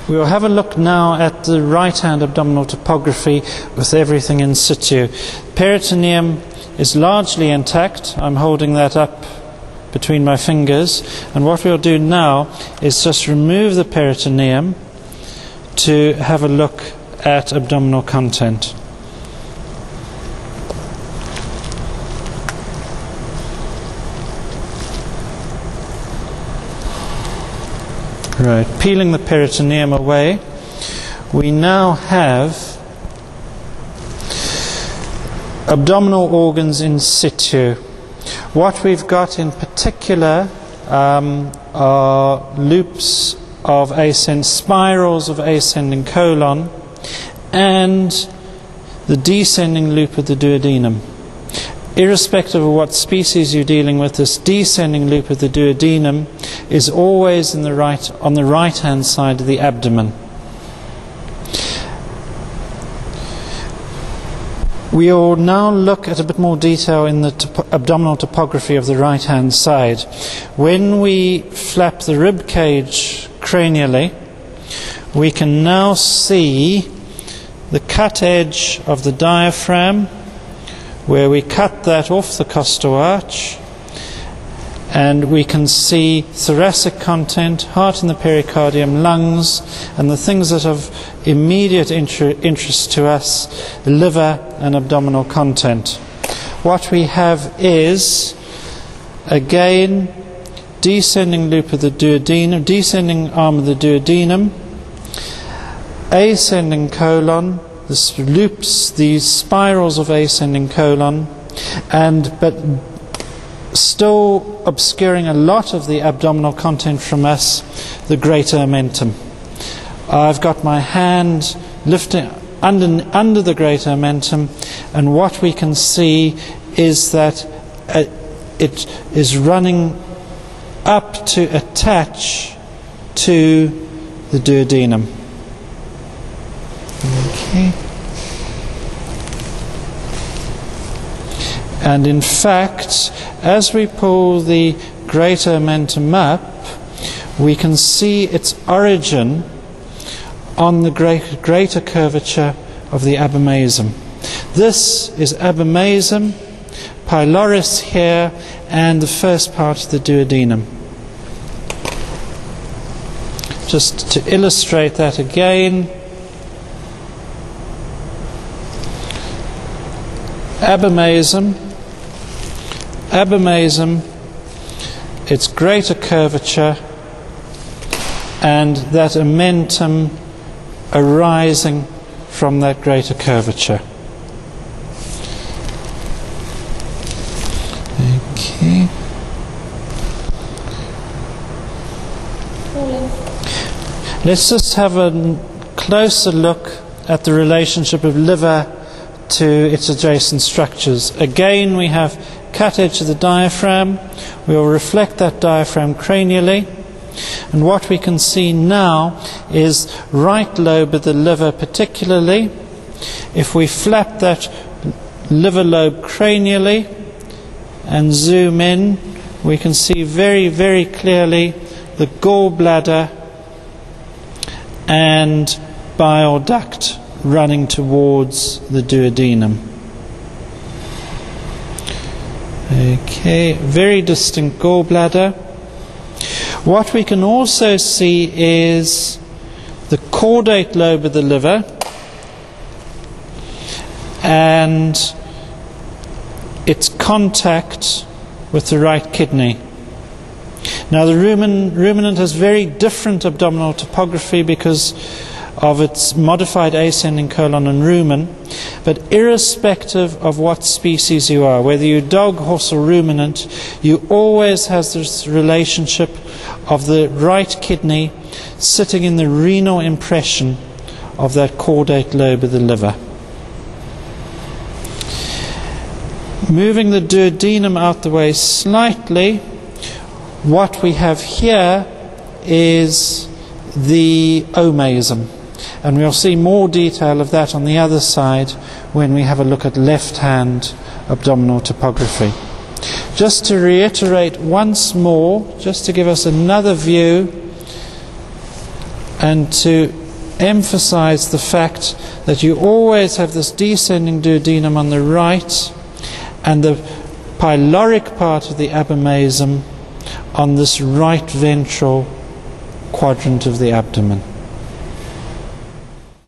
We will have a look now at the right-hand abdominal topography with everything in situ. Peritoneum is largely intact. I'm holding that up between my fingers, and what we'll do now is just remove the peritoneum to have a look at abdominal content. Right, peeling the peritoneum away, we now have abdominal organs in situ. What we've got in particular are loops of spirals of ascending colon and the descending loop of the duodenum. Irrespective of what species you're dealing with, this descending loop of the duodenum is always on the right-hand side of the abdomen. We will now look at a bit more detail in the abdominal topography of the right-hand side. When we flap the rib cage cranially, we can now see the cut edge of the diaphragm, where we cut that off the costal arch, and we can see thoracic content, heart in the pericardium, lungs, and the things that have immediate interest to us, liver and abdominal content. What we have is, again, descending loop of the duodenum, descending arm of the duodenum, ascending colon, this loops, these spirals of ascending colon, but still obscuring a lot of the abdominal content from us, the greater omentum. I've got my hand lifting under the greater omentum, and what we can see is that it is running up to attach to the duodenum. Okay. And in fact, as we pull the greater omentum up, we can see its origin on the greater curvature of the abomasum. This is abomasum, pylorus here, and the first part of the duodenum. Just to illustrate that again, abomasum, its greater curvature, and that omentum arising from that greater curvature. Okay. Let's just have a closer look at the relationship of liver to its adjacent structures. Again, we have cut edge of the diaphragm. We will reflect that diaphragm cranially, and what we can see now is right lobe of the liver particularly. If we flap that liver lobe cranially and zoom in, we can see very, very clearly the gallbladder and bile duct running towards the duodenum. Okay, very distinct gallbladder. What we can also see is the caudate lobe of the liver and its contact with the right kidney. Now the ruminant has very different abdominal topography because of its modified ascending colon and rumen, but irrespective of what species you are, whether you're dog, horse or ruminant, you always have this relationship of the right kidney sitting in the renal impression of that caudate lobe of the liver. Moving the duodenum out the way slightly, what we have here is the omasum. And we'll see more detail of that on the other side when we have a look at left-hand abdominal topography. Just to reiterate once more, just to give us another view and to emphasize the fact that you always have this descending duodenum on the right and the pyloric part of the abomasum on this right ventral quadrant of the abdomen.